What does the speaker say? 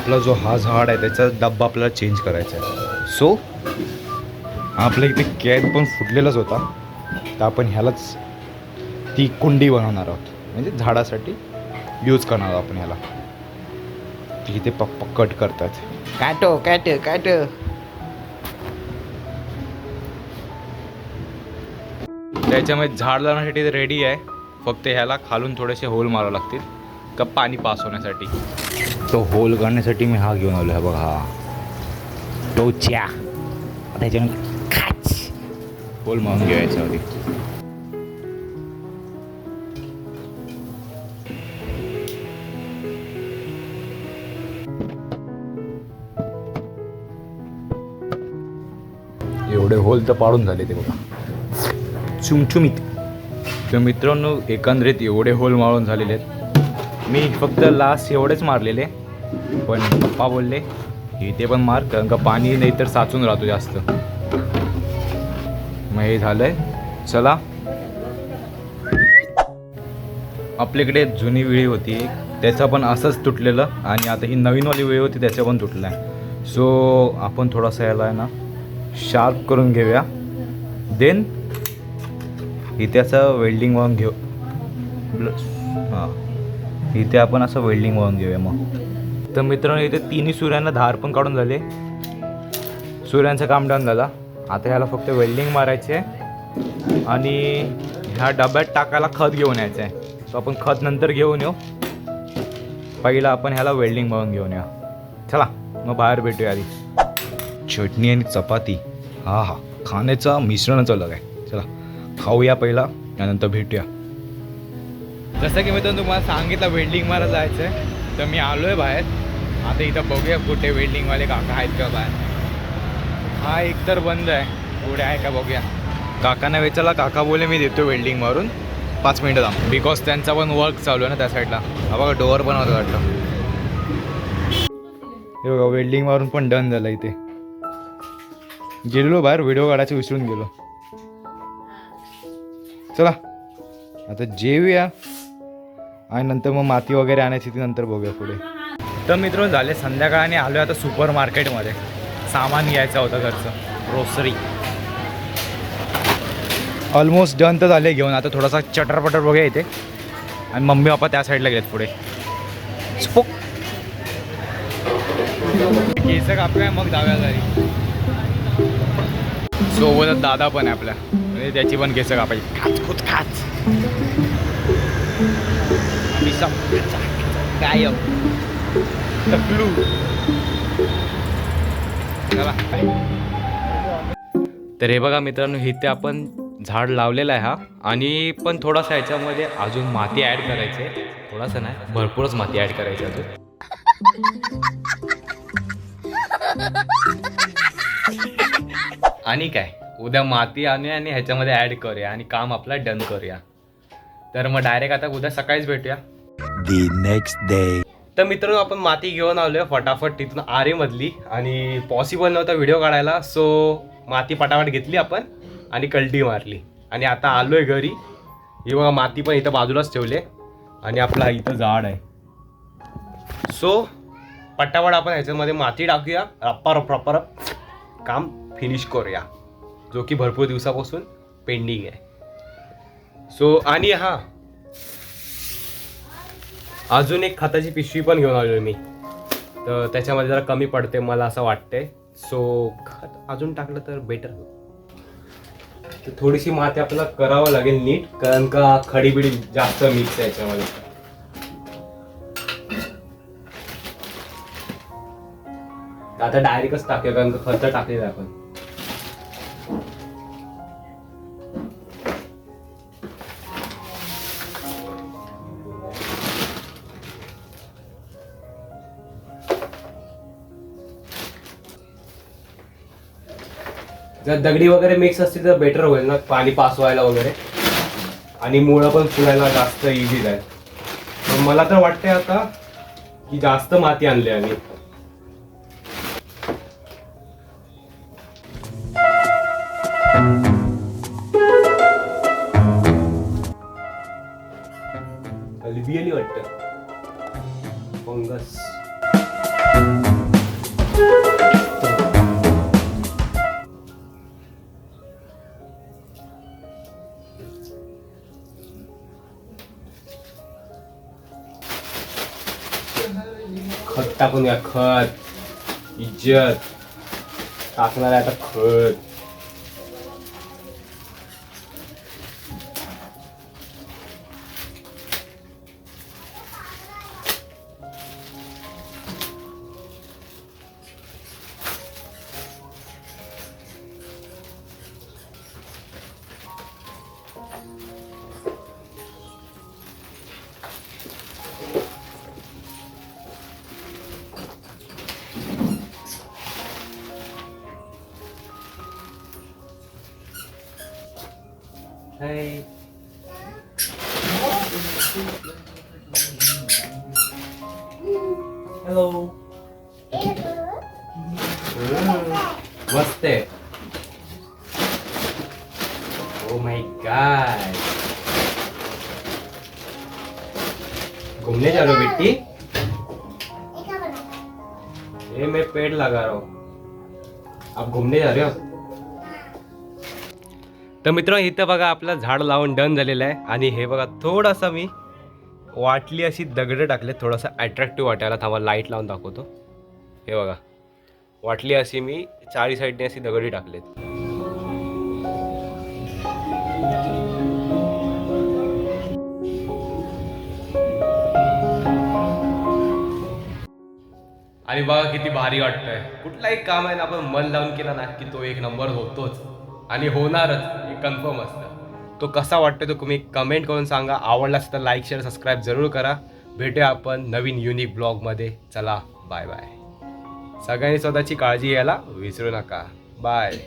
आपला जो हा झाड आहे त्याचा डब्बा आपल्याला चेंज करायचा आहे. सो आपल्या इथे कॅन पण फुटलेलाच होता, तर आपण ह्यालाच ती कुंडी बनवणार आहोत, म्हणजे झाडासाठी यूज करणार आहोत आपण ह्याला. इथे पप्पा कट करतात. काटो काट काट. त्याच्यामध्ये झाड लावण्यासाठी ते रेडी आहे, फक्त ह्याला खालून थोडेसे होल मारावे लागतील का पाणी पास होण्यासाठी. तो होल करण्यासाठी मी हा घेऊन आलो आहे बघा, हा टोच्या. त्याच्यामध्ये खाच होल मारून घ्यायचा आधी. एवढे होल तर पाडून झाले ते बघा, चुमचुमीत. तर मित्रांनो एकंदरीत एवढे होल मारून झालेले आहेत. मी फक्त लास्ट एवढेच मारलेले, पण पप्पा बोलले इथे पण मार, कारण का पाणी नाही तर साचून राहतो जास्त. मग हे झालंय. चला, आपल्याकडे जुनी विळी होती त्याचा पण असंच तुटलेलं, आणि आता ही नवीनवाली विळी होती त्याचा पण तुटला आहे. सो आपण थोडासा याला आहे ना शार्प करून घेऊया, देन इथे असं वेल्डिंग वाहून घेऊ. हां, इथे आपण असं वेल्डिंग वाहून घेऊया. मग तर मित्रांनो इथे तिन्ही सूर्यांना धार पण काढून झाले, सूर्यांचं काम डन झालं. आता ह्याला फक्त वेल्डिंग मारायचे आहे आणि ह्या डब्यात टाकायला खत घेऊन यायचं आहे. तो आपण खत नंतर घेऊन येऊ, पहिला आपण ह्याला वेल्डिंग मारून घेऊन या. चला मग बाहेर भेटूया. आधी चटणी आणि चपाती, हा हा खाण्याचा मिश्रणच अलग आहे. चला खाऊया पहिला, त्यानंतर भेटूया. जसं की मी तुम्हाला सांगितलं वेल्डिंग मारायला जायचं आहे, तर मी आलो आहे बाहेर. आता इथं बघूया कुठे वेल्डिंगवाले काका आहेत का बाहेर. हा एक तर बंद आहे, पुढे आहे का बघूया. काकांना विचारला, काका बोले मी देतो वेल्डिंग मारून, 5 मिनटं थांब, बिकॉज त्यांचा पण वर्क चालू आहे ना त्या साईडला. हा बघा डोअर पण होतं वाटतं. हे बघा वेल्डिंग मारून पण डन झालं. इथे गेलेलो बाहेर, व्हिडिओ काढायचं विसरून गेलो. चला आता जेवूया आणि नंतर मग माती वगैरे आणायची ती नंतर बघूया पुढे. तर मित्रांनो झाले संध्याकाळ आणि आलो आता सुपर मार्केटमध्ये. सामान घ्यायचं होतं घरचं, ग्रोसरी. ऑलमोस्ट डन तर झाले घेऊन. आता थोडासा चटरपटर बघूया इथे, आणि मम्मी पप्पा त्या साईडला गेलेत पुढे. स्पोक केस कापूया मग जाऊया घरी. सोबतच दादा पण आहे आपल्या, म्हणजे त्याची पण केस कापायची. खाच खुच खाच गायब टकलू. चला. तर हे बघा मित्रांनो, इथे आपण झाड लावलेलं आहे हा, आणि पण थोडासा ह्याच्यामध्ये अजून माती ॲड करायची आहे. थोडासा नाही, भरपूरच माती ॲड करायची अजून. आणि काय उद्या माती आणूया आणि ह्याच्यामध्ये ॲड करूया आणि काम आपला डन करूया. तर मग डायरेक्ट आता उद्या सकाळीच भेटूया. The next day. तर मित्रांनो आपण माती घेऊन आलोय फटाफट तिथून आरेमधली, आणि पॉसिबल नव्हता व्हिडिओ काढायला. सो माती पटापट घेतली आपण आणि कल्टी मारली, आणि आता आलोय घरी. ही बघा माती पण इथं बाजूलाच ठेवले, आणि आपला इथं झाड आहे. सो पटापट आपण ह्याच्यामध्ये माती टाकूया, प्रॉपर काम फिनिश करूया, जो की भरपूर दिवसापासून पेंडिंग आहे. सो आणि हां, अजून एक खताची पिशवी पण घेऊन आलो मी, तर त्याच्यामध्ये जरा कमी पडते मला असं वाटते. सो खत अजून टाकलं तर बेटर. तर थोडीशी माती आपल्याला करावं लागेल नीट, कारण का खडीबिडी जास्त मिक्स आहे याच्यामध्ये. आता डायरेक्टच टाकूया, कारण का खत टाकलेलं आहे आपण. जर दगडी वगैरे मिक्स असतील तर बेटर होईल ना, पाणी पास व्हायला वगैरे, आणि मुळं पण फुलायला जास्त इझी जाईल. पण मला तर वाटतंय आता की जास्त माती आणली आम्ही. हलबी आली वाटतं, फंगस. टाकून घ्या. खत इज्जत टाकणार आहे आता खत. Hey. Hello. मस्त आहे. Oh my God. घूमने जा रहे हो बेटी? ये मैं पेड़ लगा रहा हूँ. आप घूमने जा रहे हो? तर मित्र इथं बघा आपलं झाड लावून डन झालेलं आहे. आणि हे बघा थोडासा मी वाटली अशी दगडं टाकले थोडासा अट्रॅक्टिव्ह वाटायला. थांबा लाईट लावून दाखवतो. हे बघा वाटली अशी मी चारी साईडने अशी दगडी टाकलेत. आणि बघा किती भारी वाटतंय. कुठलाही काम आहे ना आपण मन लावून केला ना की तो एक नंबर होतोच आणि होणारच, हे कन्फर्म असतं. तो कसा वाटतो तो तुम्ही कमेंट करून सांगा. आवडला असेल तर लाईक शेअर सबस्क्राईब जरूर करा. भेटूया आपण नवीन युनिक ब्लॉगमध्ये. चला बाय बाय. सगळ्यांनी स्वतःची काळजी घ्यायला विसरू नका. बाय.